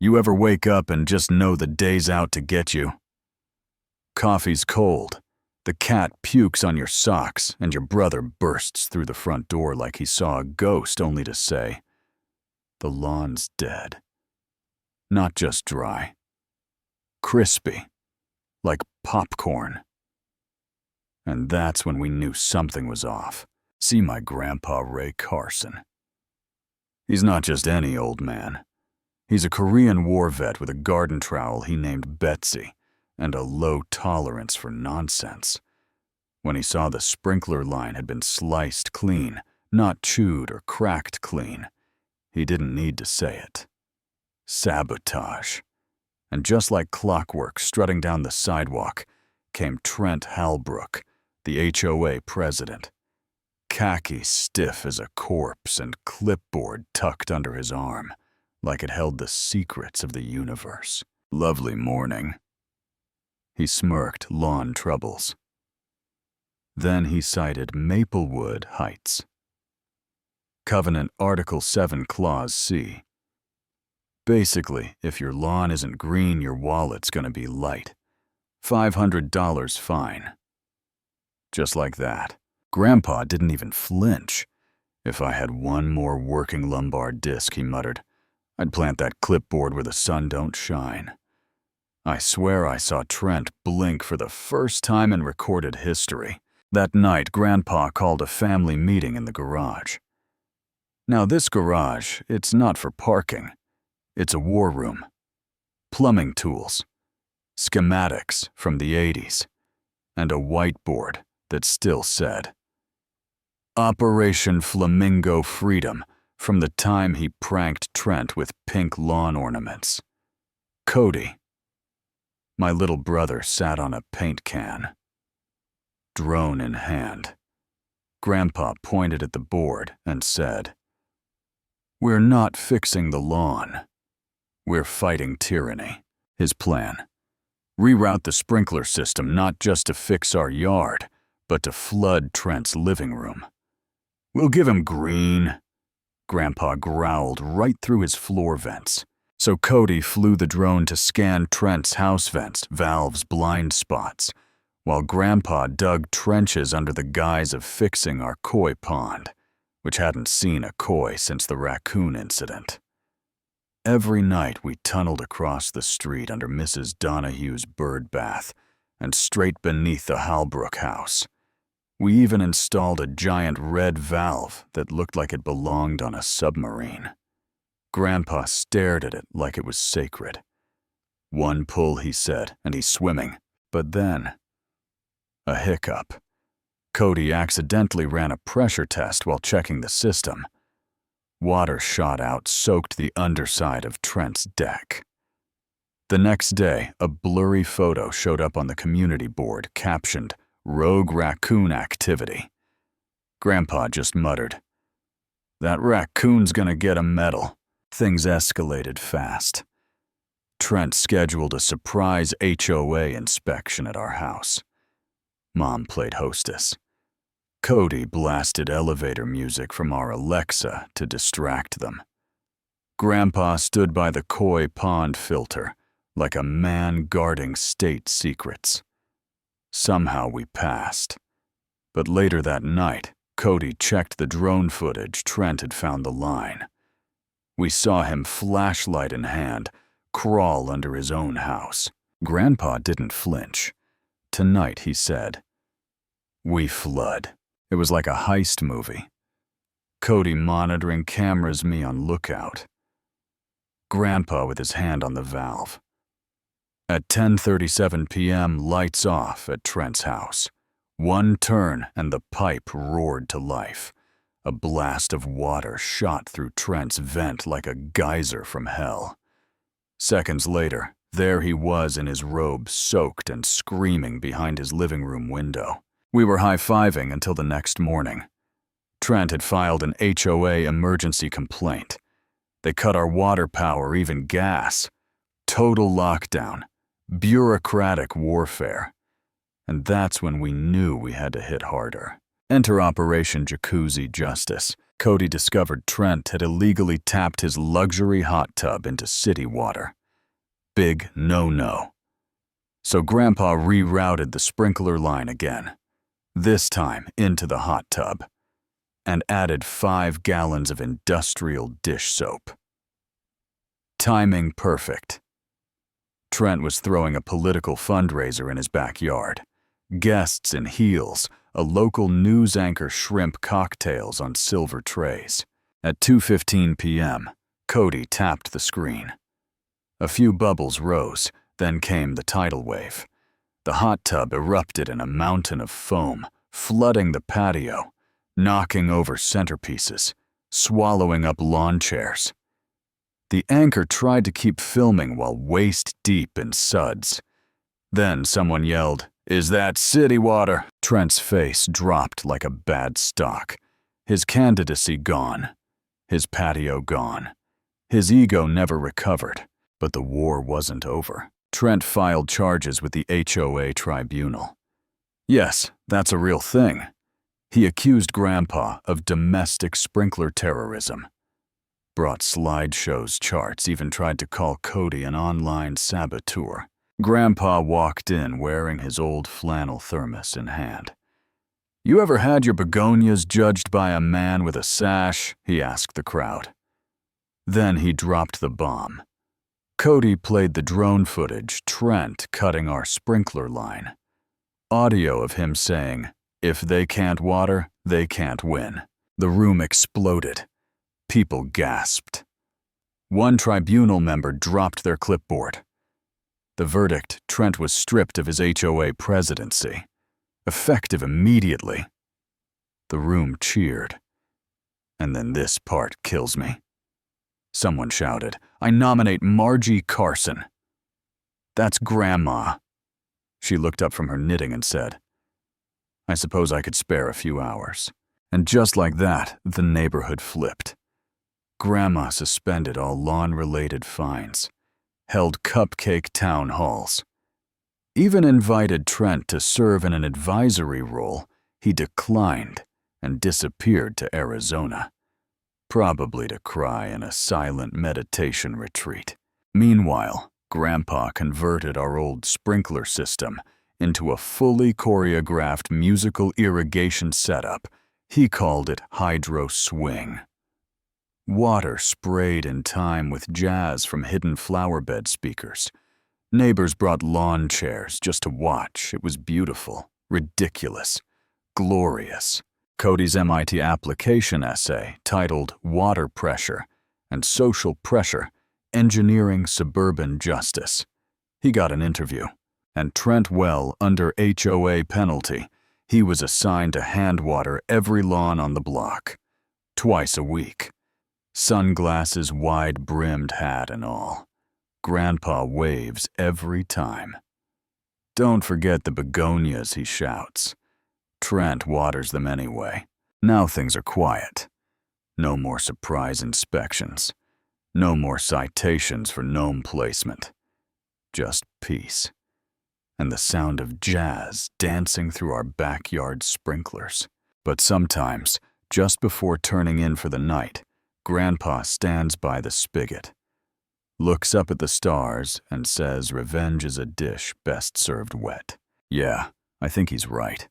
You ever wake up and just know the day's out to get you? Coffee's cold, the cat pukes on your socks, and your brother bursts through the front door like he saw a ghost only to say, "The lawn's dead." Not just dry. Crispy. Like popcorn. And that's when we knew something was off. See my grandpa Ray Carson. He's not just any old man. He's a Korean war vet with a garden trowel he named Betsy and a low tolerance for nonsense. When he saw the sprinkler line had been sliced clean, not chewed or cracked clean, he didn't need to say it. Sabotage. And just like clockwork strutting down the sidewalk came Trent Halbrook, the HOA president. Khaki stiff as a corpse and clipboard tucked under his arm, like it held the secrets of the universe. Lovely morning. He smirked lawn troubles. Then he cited Maplewood Heights. Covenant Article 7 Clause C. Basically, if your lawn isn't green, your wallet's gonna be light. $500 fine. Just like that. Grandpa didn't even flinch. "If I had one more working lumbar disc," he muttered, "I'd plant that clipboard where the sun don't shine." I swear I saw Trent blink for the first time in recorded history. That night, Grandpa called a family meeting in the garage. Now this garage, it's not for parking. It's a war room. Plumbing tools. Schematics from the 80s. And a whiteboard that still said, "Operation Flamingo Freedom," from the time he pranked Trent with pink lawn ornaments. Cody. My little brother sat on a paint can. Drone in hand. Grandpa pointed at the board and said, "We're not fixing the lawn. We're fighting tyranny." His plan: reroute the sprinkler system not just to fix our yard, but to flood Trent's living room. "We'll give him green," Grandpa growled right through his floor vents. So Cody flew the drone to scan Trent's house vents, valves, blind spots, while Grandpa dug trenches under the guise of fixing our koi pond, which hadn't seen a koi since the raccoon incident. Every night we tunneled across the street under Mrs. Donahue's bird bath and straight beneath the Halbrook house. We even installed a giant red valve that looked like it belonged on a submarine. Grandpa stared at it like it was sacred. "One pull," he said, "and he's swimming." But then, a hiccup. Cody accidentally ran a pressure test while checking the system. Water shot out, soaked the underside of Trent's deck. The next day, a blurry photo showed up on the community board captioned, "Rogue Raccoon Activity." Grandpa just muttered, "That raccoon's gonna get a medal." Things escalated fast. Trent scheduled a surprise HOA inspection at our house. Mom played hostess. Cody blasted elevator music from our Alexa to distract them. Grandpa stood by the koi pond filter like a man guarding state secrets. Somehow we passed. But later that night, Cody checked the drone footage. Trent had found the line. We saw him, flashlight in hand, crawl under his own house. Grandpa didn't flinch. Tonight, he said, "We flood." It was like a heist movie. Cody monitoring cameras, me on lookout. Grandpa with his hand on the valve. At 10:37 p.m., lights off at Trent's house. One turn and the pipe roared to life. A blast of water shot through Trent's vent like a geyser from hell. Seconds later, there he was in his robe, soaked and screaming behind his living room window. We were high-fiving until the next morning. Trent had filed an HOA emergency complaint. They cut our water power, even gas. Total lockdown. Bureaucratic warfare. And that's when we knew we had to hit harder. Enter Operation Jacuzzi Justice. Cody discovered Trent had illegally tapped his luxury hot tub into city water. Big no-no. So Grandpa rerouted the sprinkler line again, this time into the hot tub, and added 5 gallons of industrial dish soap. Timing perfect. Trent was throwing a political fundraiser in his backyard. Guests in heels, a local news anchor shrimp cocktails on silver trays. At 2:15 p.m., Cody tapped the screen. A few bubbles rose, then came the tidal wave. The hot tub erupted in a mountain of foam, flooding the patio, knocking over centerpieces, swallowing up lawn chairs. The anchor tried to keep filming while waist-deep in suds. Then someone yelled, "Is that city water?" Trent's face dropped like a bad stock. His candidacy gone. His patio gone. His ego never recovered. But the war wasn't over. Trent filed charges with the HOA tribunal. Yes, that's a real thing. He accused Grandpa of domestic sprinkler terrorism. Brought slideshows, charts, even tried to call Cody an online saboteur. Grandpa walked in wearing his old flannel thermos in hand. "You ever had your begonias judged by a man with a sash?" he asked the crowd. Then he dropped the bomb. Cody played the drone footage, Trent cutting our sprinkler line. Audio of him saying, "If they can't water, they can't win." The room exploded. People gasped. One tribunal member dropped their clipboard. The verdict: Trent was stripped of his HOA presidency. Effective immediately. The room cheered. And then this part kills me. Someone shouted, "I nominate Margie Carson." "That's Grandma." She looked up from her knitting and said, "I suppose I could spare a few hours." And just like that, the neighborhood flipped. Grandma suspended all lawn-related fines, held cupcake town halls, even invited Trent to serve in an advisory role. He declined and disappeared to Arizona, probably to cry in a silent meditation retreat. Meanwhile, Grandpa converted our old sprinkler system into a fully choreographed musical irrigation setup. He called it Hydro Swing. Water sprayed in time with jazz from hidden flowerbed speakers. Neighbors brought lawn chairs just to watch. It was beautiful, ridiculous, glorious. Cody's MIT application essay, titled Water Pressure and Social Pressure, Engineering Suburban Justice. He got an interview. And Trent, well, under HOA penalty, he was assigned to hand water every lawn on the block, twice a week. Sunglasses, wide-brimmed hat and all. Grandpa waves every time. "Don't forget the begonias," he shouts. Trent waters them anyway. Now things are quiet. No more surprise inspections. No more citations for gnome placement. Just peace. And the sound of jazz dancing through our backyard sprinklers. But sometimes, just before turning in for the night, Grandpa stands by the spigot, looks up at the stars, and says revenge is a dish best served wet. Yeah, I think he's right.